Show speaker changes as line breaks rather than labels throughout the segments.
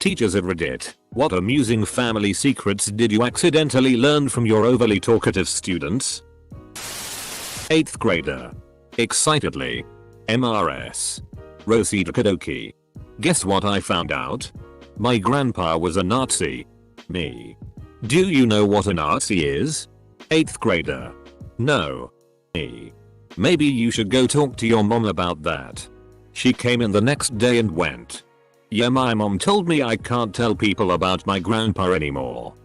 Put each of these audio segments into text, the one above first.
Teachers of Reddit, what amusing family secrets did you accidentally learn from your overly talkative students? 8th grader. Excitedly. MRS. Rosie Kadoki. Guess what I found out? My grandpa was a Nazi. Me. Do you know what a Nazi is? 8th grader. No. Me. Maybe you should go talk to your mom about that. She came in the next day and went, yeah, my mom told me I can't tell people about my grandpa anymore.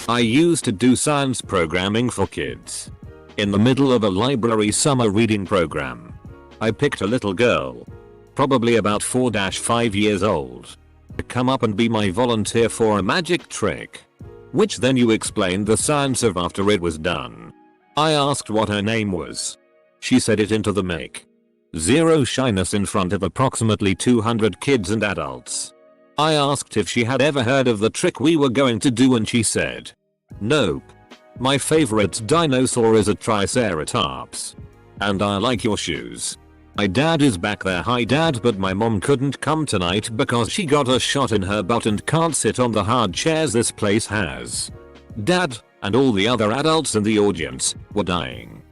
I used to do science programming for kids. In the middle of a library summer reading program, I picked a little girl, probably about 4-5 years old, to come up and be my volunteer for a magic trick, which then you explained the science of after it was done. I asked what her name was. She said it into the mic. Zero shyness in front of approximately 200 kids and adults. I asked if she had ever heard of the trick we were going to do and she said, nope. My favorite dinosaur is a triceratops. And I like your shoes. My dad is back there. Hi dad, but my mom couldn't come tonight because she got a shot in her butt and can't sit on the hard chairs this place has. Dad, and all the other adults in the audience, were dying.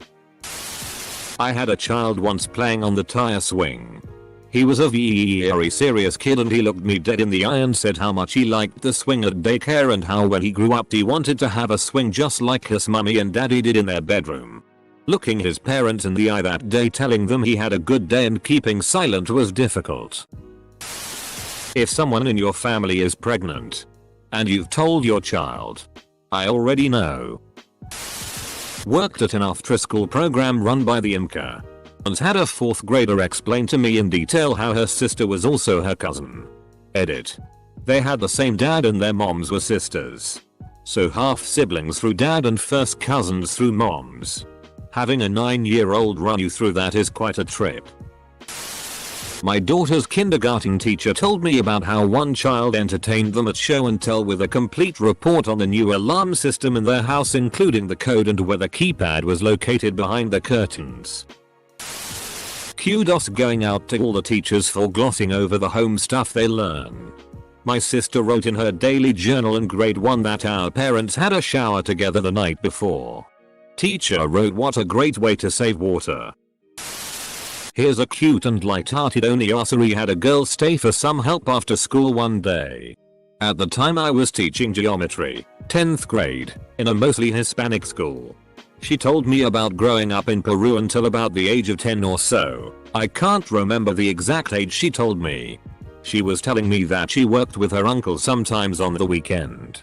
I had a child once playing on the tire swing. He was a very serious kid and he looked me dead in the eye and said how much he liked the swing at daycare and how when he grew up he wanted to have a swing just like his mummy and daddy did in their bedroom. Looking his parents in the eye that day, telling them he had a good day and keeping silent was difficult. If someone in your family is pregnant and you've told your child, I already know. Worked at an after-school program run by the IMCA. Once had a 4th grader explain to me in detail how her sister was also her cousin. Edit. They had the same dad and their moms were sisters. So half siblings through dad and first cousins through moms. Having a 9-year-old run you through that is quite a trip. My daughter's kindergarten teacher told me about how one child entertained them at show and tell with a complete report on the new alarm system in their house, including the code and where the keypad was located behind the curtains. Kudos going out to all the teachers for glossing over the home stuff they learn. My sister wrote in her daily journal in grade 1 that our parents had a shower together the night before. Teacher wrote, what a great way to save water. Here's a cute and light-hearted Oniasari had a girl stay for some help after school one day. At the time I was teaching geometry, 10th grade, in a mostly Hispanic school. She told me about growing up in Peru until about the age of 10 or so. I can't remember the exact age she told me. She was telling me that she worked with her uncle sometimes on the weekend.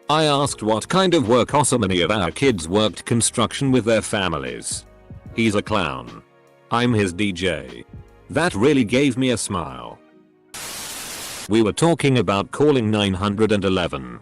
I asked what kind of work. Also, many of our kids worked construction with their families. He's a clown. I'm his DJ. That really gave me a smile. We were talking about calling 911.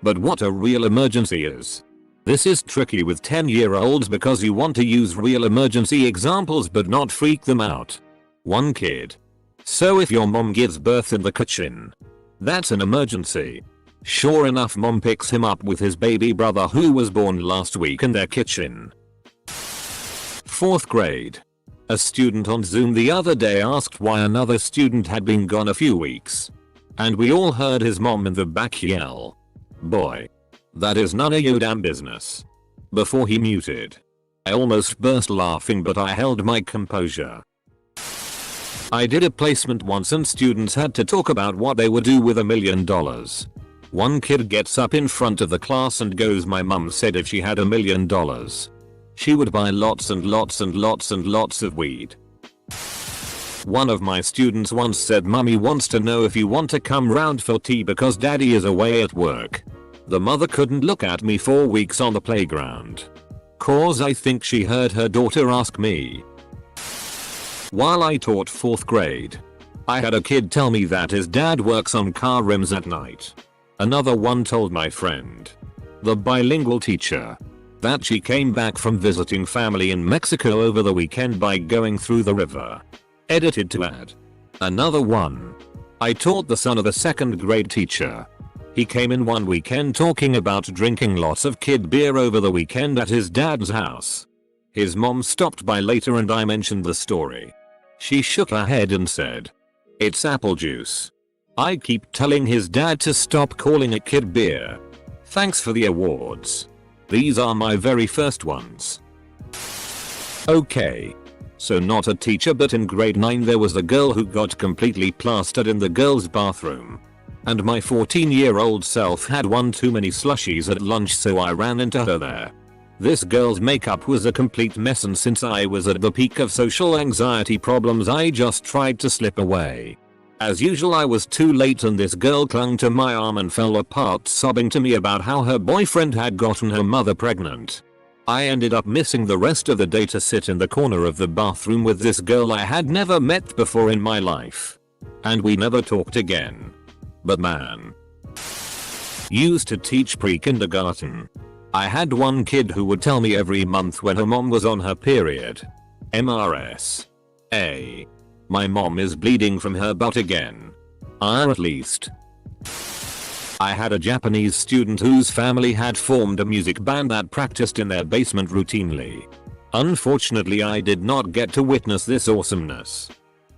But what a real emergency is. This is tricky with 10-year-olds because you want to use real emergency examples but not freak them out. One kid. So if your mom gives birth in the kitchen, that's an emergency. Sure enough, mom picks him up with his baby brother who was born last week in their kitchen. 4th grade. A student on Zoom the other day asked why another student had been gone a few weeks. And we all heard his mom in the back yell, "Boy, that is none of your damn business." Before he muted. I almost burst laughing but I held my composure. I did a placement once and students had to talk about what they would do with $1 million. One kid gets up in front of the class and goes, my mum said if she had $1 million, she would buy lots and lots and lots and lots of weed. One of my students once said, mummy wants to know if you want to come round for tea because daddy is away at work. The mother couldn't look at me for weeks on the playground. Cause I think she heard her daughter ask me. While I taught 4th grade, I had a kid tell me that his dad works on car rims at night. Another one told my friend, the bilingual teacher, that she came back from visiting family in Mexico over the weekend by going through the river. Edited to add. Another one. I taught the son of a 2nd grade teacher. He came in one weekend talking about drinking lots of kid beer over the weekend at his dad's house. His mom stopped by later and I mentioned the story. She shook her head and said, "It's apple juice." I keep telling his dad to stop calling it kid beer. Thanks for the awards. These are my very first ones. Okay. So not a teacher, but in grade 9 there was a girl who got completely plastered in the girls' bathroom. And my 14-year-old self had one too many slushies at lunch, so I ran into her there. This girl's makeup was a complete mess, and since I was at the peak of social anxiety problems, I just tried to slip away. As usual, I was too late and this girl clung to my arm and fell apart sobbing to me about how her boyfriend had gotten her mother pregnant. I ended up missing the rest of the day to sit in the corner of the bathroom with this girl I had never met before in my life. And we never talked again. But man. Used to teach pre-kindergarten. I had one kid who would tell me every month when her mom was on her period. MRS. A. My mom is bleeding from her butt again. At least. I had a Japanese student whose family had formed a music band that practiced in their basement routinely. Unfortunately, I did not get to witness this awesomeness.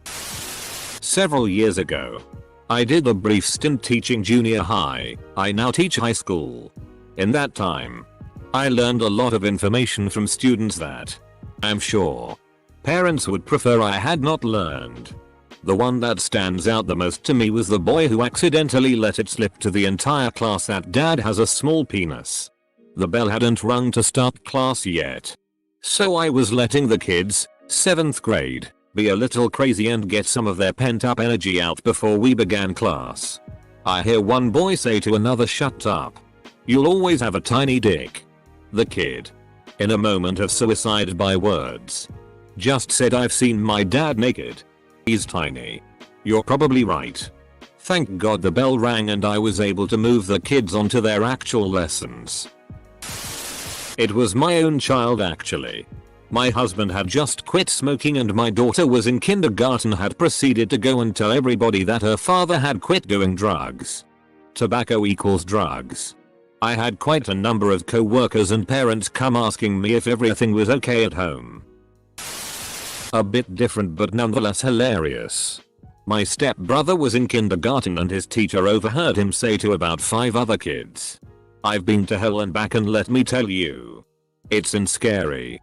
Several years ago, I did a brief stint teaching junior high. I now teach high school. In that time, I learned a lot of information from students that, I'm sure, parents would prefer I had not learned. The one that stands out the most to me was the boy who accidentally let it slip to the entire class that dad has a small penis. The bell hadn't rung to start class yet. So I was letting the kids, 7th grade, be a little crazy and get some of their pent up energy out before we began class. I hear one boy say to another, "Shut up. You'll always have a tiny dick." The kid, in a moment of suicide by words, just said, "I've seen my dad naked. He's tiny." You're probably right. Thank God the bell rang and I was able to move the kids onto their actual lessons. It was my own child actually. My husband had just quit smoking and my daughter was in kindergarten, had proceeded to go and tell everybody that her father had quit doing drugs. Tobacco equals drugs. I had quite a number of co-workers and parents come asking me if everything was okay at home. A bit different but nonetheless hilarious. My stepbrother was in kindergarten and his teacher overheard him say to about 5 other kids, "I've been to hell and back and let me tell you, it's scary."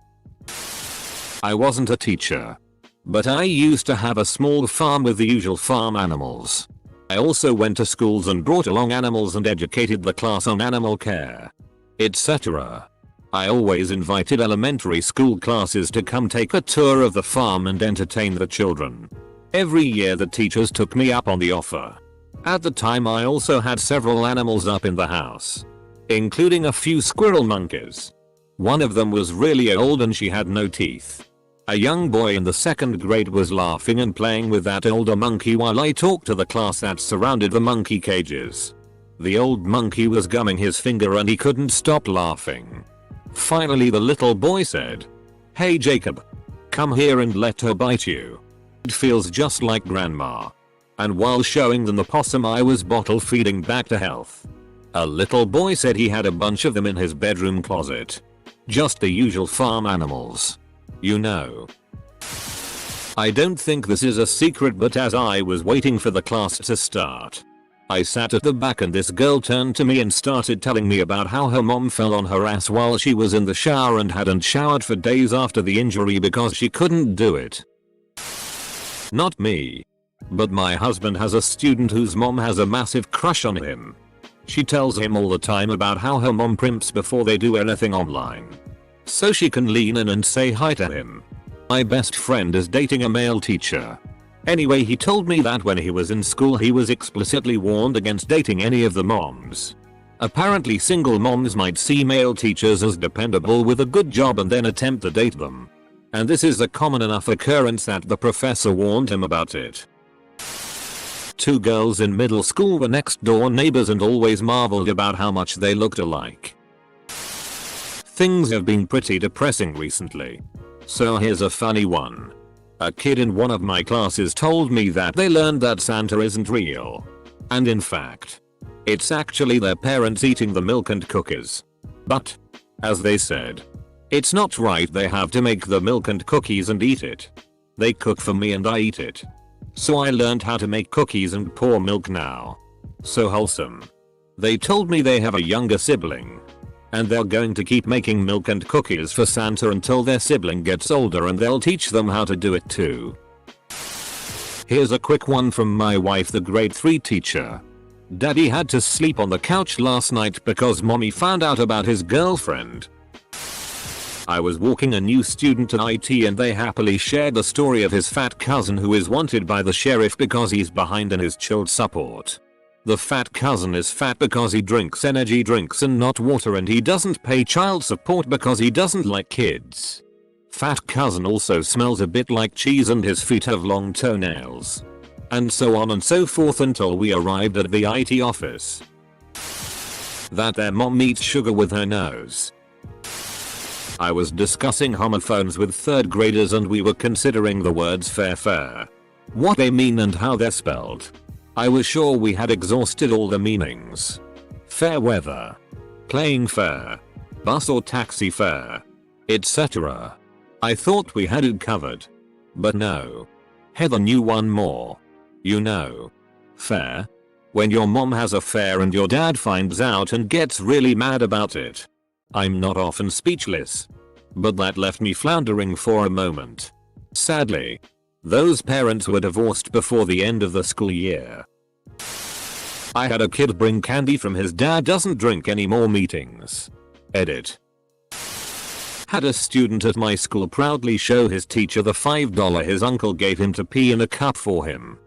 I wasn't a teacher, but I used to have a small farm with the usual farm animals. I also went to schools and brought along animals and educated the class on animal care, etc. I always invited elementary school classes to come take a tour of the farm and entertain the children. Every year the teachers took me up on the offer. At the time I also had several animals up in the house, including a few squirrel monkeys. One of them was really old and she had no teeth. A young boy in the 2nd grade was laughing and playing with that older monkey while I talked to the class that surrounded the monkey cages. The old monkey was gumming his finger and he couldn't stop laughing. Finally the little boy said, "Hey Jacob, come here and let her bite you. It feels just like grandma." And while showing them the possum I was bottle feeding back to health. A little boy said he had a bunch of them in his bedroom closet. Just the usual farm animals. You know. I don't think this is a secret, but as I was waiting for the class to start, I sat at the back and this girl turned to me and started telling me about how her mom fell on her ass while she was in the shower and hadn't showered for days after the injury because she couldn't do it. Not me. But my husband has a student whose mom has a massive crush on him. She tells him all the time about how her mom primps before they do anything online, so she can lean in and say hi to him. My best friend is dating a male teacher. Anyway, he told me that when he was in school he was explicitly warned against dating any of the moms. Apparently single moms might see male teachers as dependable with a good job and then attempt to date them. And this is a common enough occurrence that the professor warned him about it. 2 girls in middle school were next door neighbors and always marveled about how much they looked alike. Things have been pretty depressing recently. So here's a funny one. A kid in one of my classes told me that they learned that Santa isn't real. And in fact, it's actually their parents eating the milk and cookies. But, as they said, it's not right, they have to make the milk and cookies and eat it. They cook for me and I eat it. So I learned how to make cookies and pour milk now. So wholesome. They told me they have a younger sibling. And they're going to keep making milk and cookies for Santa until their sibling gets older, and they'll teach them how to do it too. Here's a quick one from my wife, the grade 3 teacher. Daddy had to sleep on the couch last night because mommy found out about his girlfriend. I was walking a new student at IT and they happily shared the story of his fat cousin who is wanted by the sheriff because he's behind in his child support. The fat cousin is fat because he drinks energy drinks and not water, and he doesn't pay child support because he doesn't like kids. Fat cousin also smells a bit like cheese and his feet have long toenails. And so on and so forth until we arrived at the IT office. That their mom eats sugar with her nose. I was discussing homophones with 3rd graders and we were considering the words fair, what they mean and how they're spelled. I was sure we had exhausted all the meanings. Fair weather. Playing fair. Bus or taxi fare. Etc. I thought we had it covered. But no. Heather knew one more. You know. Fair. When your mom has a affair and your dad finds out and gets really mad about it. I'm not often speechless. But that left me floundering for a moment. Sadly. Those parents were divorced before the end of the school year. I had a kid bring candy from his dad doesn't drink anymore meetings. Edit. Had a student at my school proudly show his teacher the $5 his uncle gave him to pee in a cup for him.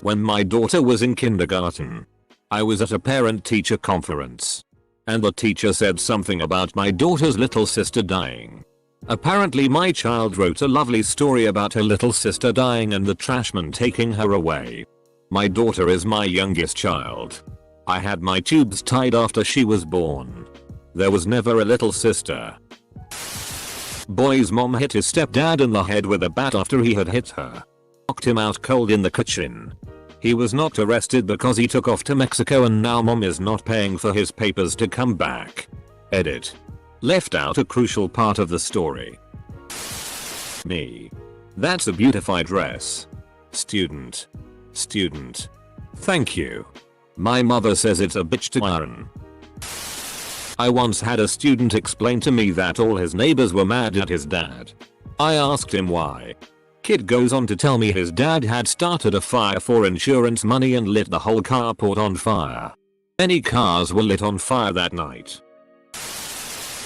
When my daughter was in kindergarten, I was at a parent-teacher conference. And the teacher said something about my daughter's little sister dying. Apparently my child wrote a lovely story about her little sister dying and the trashman taking her away. My daughter is my youngest child. I had my tubes tied after she was born. There was never a little sister. Boy's mom hit his stepdad in the head with a bat after he had hit her. Knocked him out cold in the kitchen. He was not arrested because he took off to Mexico and now mom is not paying for his papers to come back. Edit. Left out a crucial part of the story. Me. That's a beautified dress. Student. Student. Thank you. My mother says it's a bitch to iron. I once had a student explain to me that all his neighbors were mad at his dad. I asked him why. Kid goes on to tell me his dad had started a fire for insurance money and lit the whole carport on fire. Many cars were lit on fire that night.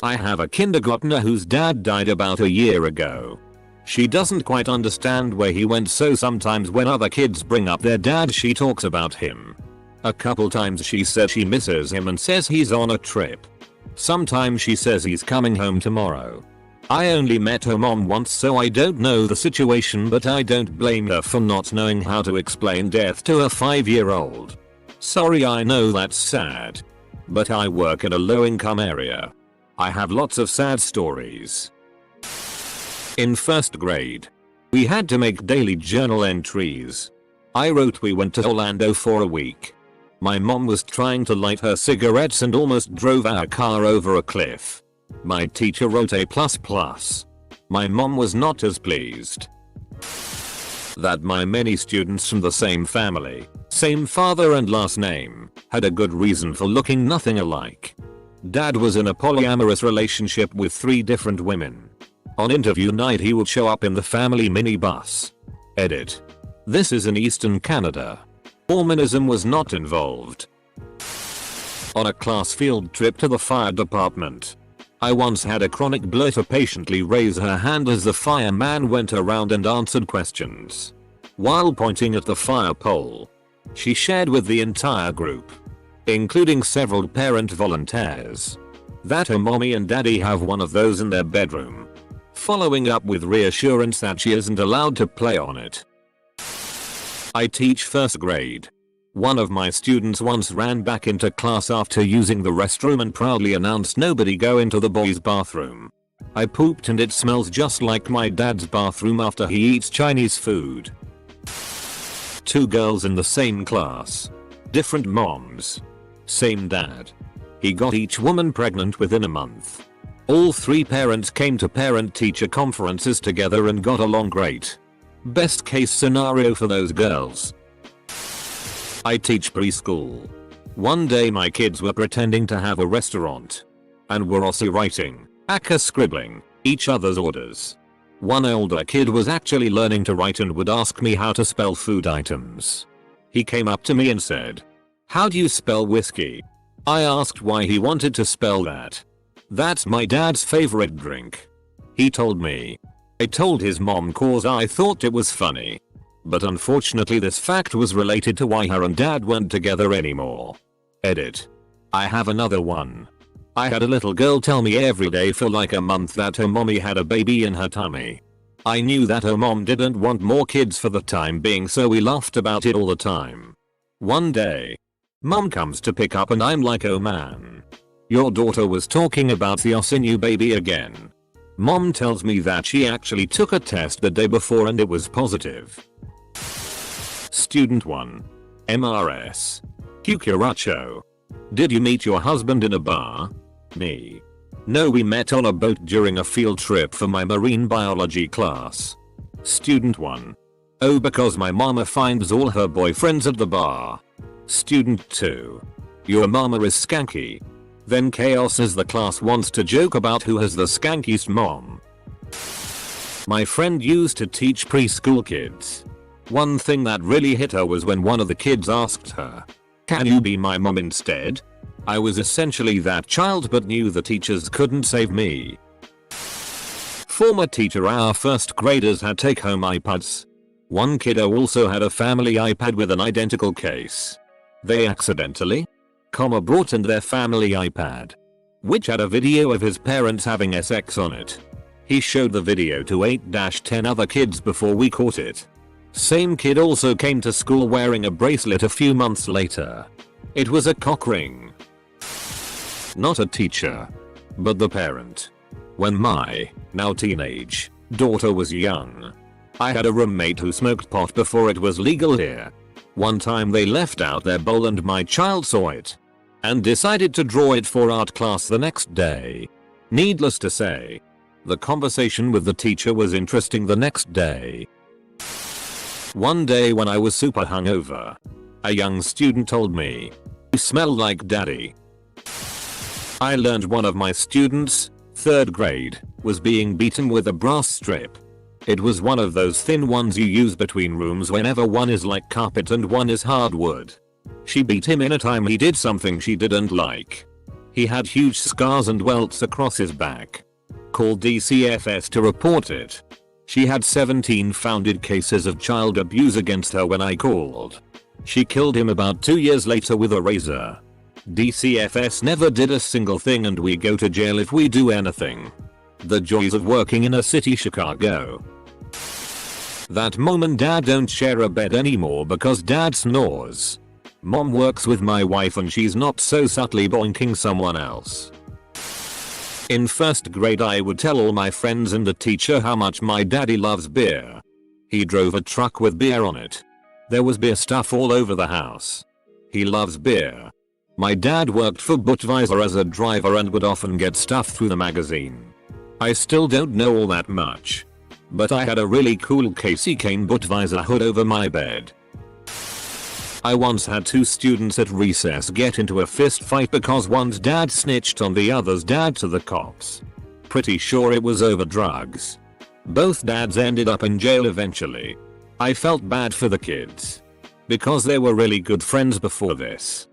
I have a kindergartner whose dad died about a year ago. She doesn't quite understand where he went, so sometimes when other kids bring up their dad she talks about him. A couple times she said she misses him and says he's on a trip. Sometimes she says he's coming home tomorrow. I only met her mom once so I don't know the situation, but I don't blame her for not knowing how to explain death to a 5-year-old. Sorry, I know that's sad. But I work in a low-income area. I have lots of sad stories. In 1st grade, we had to make daily journal entries. I wrote we went to Orlando for a week. My mom was trying to light her cigarettes and almost drove our car over a cliff. My teacher wrote A++. My mom was not as pleased. That my many students from the same family, same father and last name, had a good reason for looking nothing alike. Dad was in a polyamorous relationship with 3 different women. On interview night he would show up in the family minibus. Edit. This is in Eastern Canada. Mormonism was not involved. On a class field trip to the fire department, I once had a chronic bloater patiently raise her hand as the fireman went around and answered questions. While pointing at the fire pole, she shared with the entire group, including several parent volunteers, that her mommy and daddy have one of those in their bedroom, following up with reassurance that she isn't allowed to play on it. I teach 1st grade. One of my students once ran back into class after using the restroom and proudly announced, "Nobody go into the boys' bathroom. I pooped and it smells just like my dad's bathroom after he eats Chinese food." 2 girls in the same class. Different moms. Same dad. He got each woman pregnant within a month. All 3 parents came to parent-teacher conferences together and got along great. Best case scenario for those girls. I teach preschool. One day my kids were pretending to have a restaurant and were also writing, aka scribbling, each other's orders. One older kid was actually learning to write and would ask me how to spell food items. He came up to me and said, "How do you spell whiskey?" I asked why he wanted to spell that. "That's my dad's favorite drink," he told me. I told his mom cause I thought it was funny. But unfortunately this fact was related to why her and dad weren't together anymore. Edit. I have another one. I had a little girl tell me every day for like a month that her mommy had a baby in her tummy. I knew that her mom didn't want more kids for the time being, so we laughed about it all the time. One day, mom comes to pick up and I'm like, "Oh man. Your daughter was talking about the new baby again." Mom tells me that she actually took a test the day before and it was positive. Student 1. MRS. Cucaracho. Did you meet your husband in a bar? Me. No, we met on a boat during a field trip for my marine biology class. Student 1. Oh, because my mama finds all her boyfriends at the bar. Student 2. Your mama is skanky. Then chaos as the class wants to joke about who has the skankiest mom. My friend used to teach preschool kids. One thing that really hit her was when one of the kids asked her, "Can you be my mom instead?" I was essentially that child but knew the teachers couldn't save me. Former teacher, our first graders had take-home iPads. One kiddo also had a family iPad with an identical case. They accidentally, brought in their family iPad, which had a video of his parents having sex on it. He showed the video to 8-10 other kids before we caught it. Same kid also came to school wearing a bracelet a few months later. It was a cock ring. Not a teacher, but the parent. When my, now teenage, daughter was young, I had a roommate who smoked pot before it was legal here. One time they left out their bowl and my child saw it and decided to draw it for art class the next day. Needless to say, the conversation with the teacher was interesting the next day. One day when I was super hungover, a young student told me, "You smell like daddy." I learned one of my students, 3rd grade, was being beaten with a brass strip. It was one of those thin ones you use between rooms whenever one is like carpet and one is hardwood. She beat him in a time he did something she didn't like. He had huge scars and welts across his back. Called DCFS to report it. She had 17 founded cases of child abuse against her when I called. She killed him about 2 years later with a razor. DCFS never did a single thing and we go to jail if we do anything. The joys of working in a city Chicago. That mom and dad don't share a bed anymore because dad snores. Mom works with my wife and she's not so subtly boinking someone else. In 1st grade I would tell all my friends and the teacher how much my daddy loves beer. He drove a truck with beer on it. There was beer stuff all over the house. He loves beer. My dad worked for Budweiser as a driver and would often get stuff through the magazine. I still don't know all that much, but I had a really cool Casey Kane Budweiser hood over my bed. I once had 2 students at recess get into a fist fight because one's dad snitched on the other's dad to the cops. Pretty sure it was over drugs. Both dads ended up in jail eventually. I felt bad for the kids, because they were really good friends before this.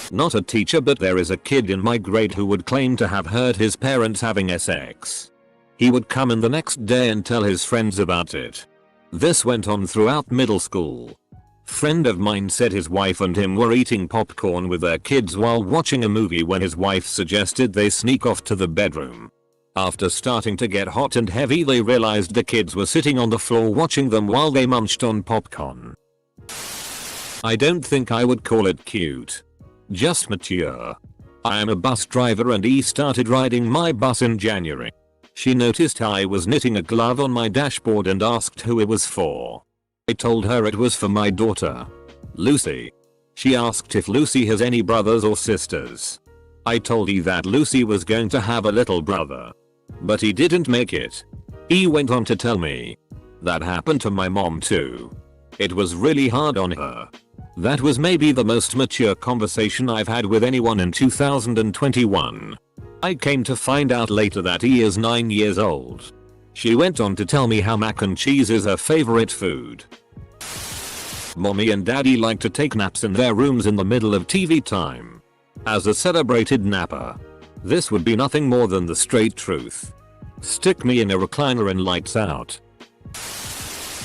Not a teacher, but there is a kid in my grade who would claim to have heard his parents having sex. He would come in the next day and tell his friends about it. This went on throughout middle school. Friend of mine said his wife and him were eating popcorn with their kids while watching a movie when his wife suggested they sneak off to the bedroom. After starting to get hot and heavy, they realized the kids were sitting on the floor watching them while they munched on popcorn. I don't think I would call it cute. Just mature. I am a bus driver and he started riding my bus in January. She noticed I was knitting a glove on my dashboard and asked who it was for. I told her it was for my daughter, Lucy. She asked if Lucy has any brothers or sisters. I told her that Lucy was going to have a little brother, but he didn't make it. He went on to tell me, That happened to my mom too. It was really hard on her. That was maybe the most mature conversation I've had with anyone in 2021. I came to find out later that he is 9 years old. She went on to tell me how mac and cheese is her favorite food. Mommy and daddy like to take naps in their rooms in the middle of TV time. As a celebrated napper, this would be nothing more than the straight truth. Stick me in a recliner and lights out.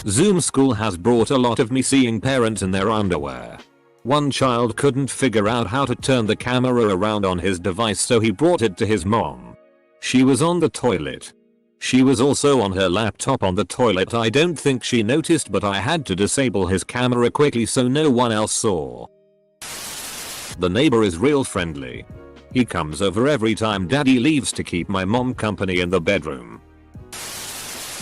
Zoom school has brought a lot of me seeing parents in their underwear. One child couldn't figure out how to turn the camera around on his device, so he brought it to his mom. She was on the toilet. She was also on her laptop on the toilet. I don't think she noticed, but I had to disable his camera quickly so no one else saw. The neighbor is real friendly. He comes over every time daddy leaves to keep my mom company in the bedroom.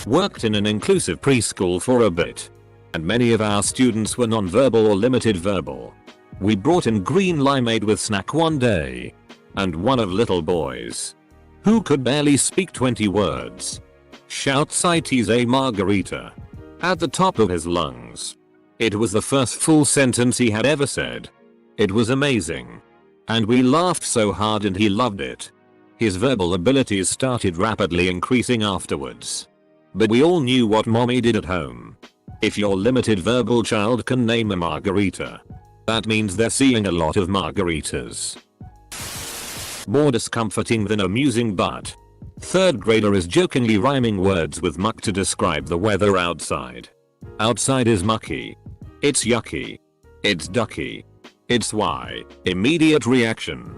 Worked in an inclusive preschool for a bit, and many of our students were non-verbal or limited verbal. We brought in green limeade with snack one day, and one of little boys, who could barely speak 20 words, shouts "It's a margarita" at the top of his lungs. It was the first full sentence he had ever said. It was amazing. And we laughed so hard and he loved it. His verbal abilities started rapidly increasing afterwards. But we all knew what mommy did at home. If your limited verbal child can name a margarita, that means they're seeing a lot of margaritas. More discomforting than amusing, but third grader is jokingly rhyming words with muck to describe the weather outside. Outside is mucky. It's yucky. It's ducky. It's why. Immediate reaction.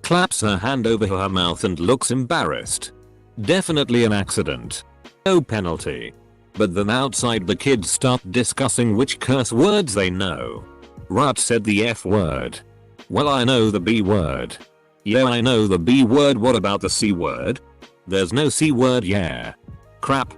Claps her hand over her mouth and looks embarrassed. Definitely an accident. No penalty. But then outside the kids start discussing which curse words they know. Rut said the F word. Well, I know the B word. Yeah, I know the B word. What about the C word? There's no C word. Yeah. Crap.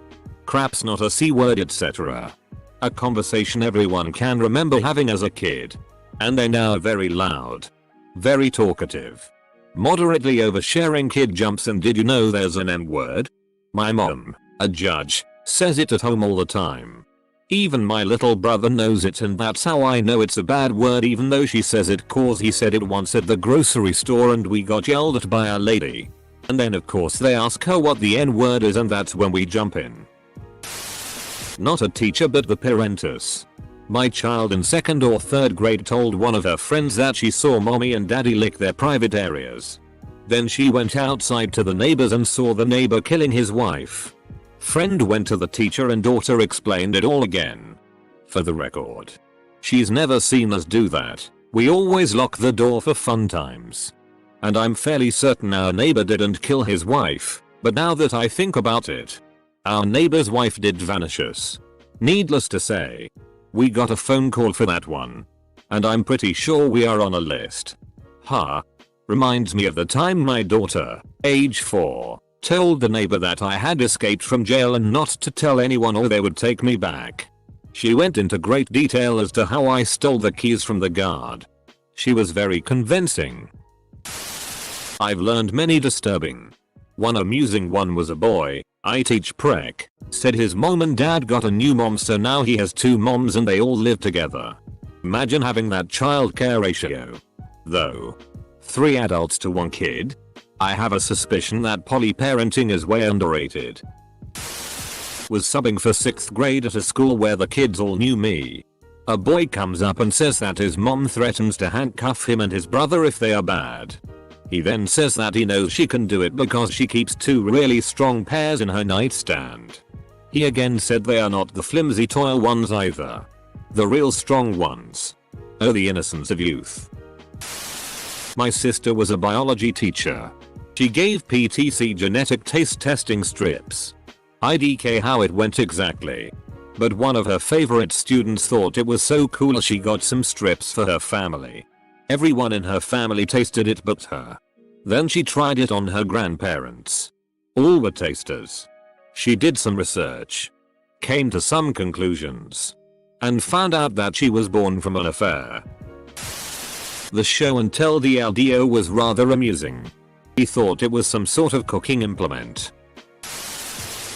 Crap's not a C word, etc. A conversation everyone can remember having as a kid. And they now are very loud. Very talkative. Moderately oversharing kid jumps in. Did you know there's an M word? My mom, a judge, says it at home all the time. Even my little brother knows it, and that's how I know it's a bad word, even though she says it cause he said it once at the grocery store and we got yelled at by a lady. And then of course they ask her what the N word is, and that's when we jump in. Not a teacher but the parentus. My child in 2nd or 3rd grade told one of her friends that she saw mommy and daddy lick their private areas. Then she went outside to the neighbors and saw the neighbor killing his wife. Friend went to the teacher and daughter explained it all again. For the record, she's never seen us do that. We always lock the door for fun times. And I'm fairly certain our neighbor didn't kill his wife, but now that I think about it, our neighbor's wife did vanish us. Needless to say, we got a phone call for that one. And I'm pretty sure we are on a list. Huh. Reminds me of the time my daughter, age 4, told the neighbor that I had escaped from jail and not to tell anyone or they would take me back. She went into great detail as to how I stole the keys from the guard. She was very convincing. I've learned many disturbing. One amusing one was a boy I teach prec said his mom and dad got a new mom, so now he has 2 moms and they all live together. Imagine having that child care ratio. Though 3 adults to 1 kid? I have a suspicion that poly-parenting is way underrated. Was subbing for 6th grade at a school where the kids all knew me. A boy comes up and says that his mom threatens to handcuff him and his brother if they are bad. He then says that he knows she can do it because she keeps 2 really strong pairs in her nightstand. He again said they are not the flimsy toy ones either. The real strong ones. Oh, the innocence of youth. My sister was a biology teacher. She gave PTC genetic taste testing strips. IDK how it went exactly. But one of her favorite students thought it was so cool she got some strips for her family. Everyone in her family tasted it but her. Then she tried it on her grandparents. All were tasters. She did some research, came to some conclusions, and found out that she was born from an affair. The show and tell DLDO was rather amusing. He thought it was some sort of cooking implement.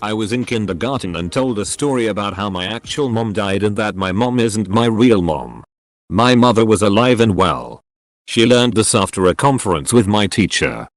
I was in kindergarten and told a story about how my actual mom died and that my mom isn't my real mom. My mother was alive and well. She learned this after a conference with my teacher.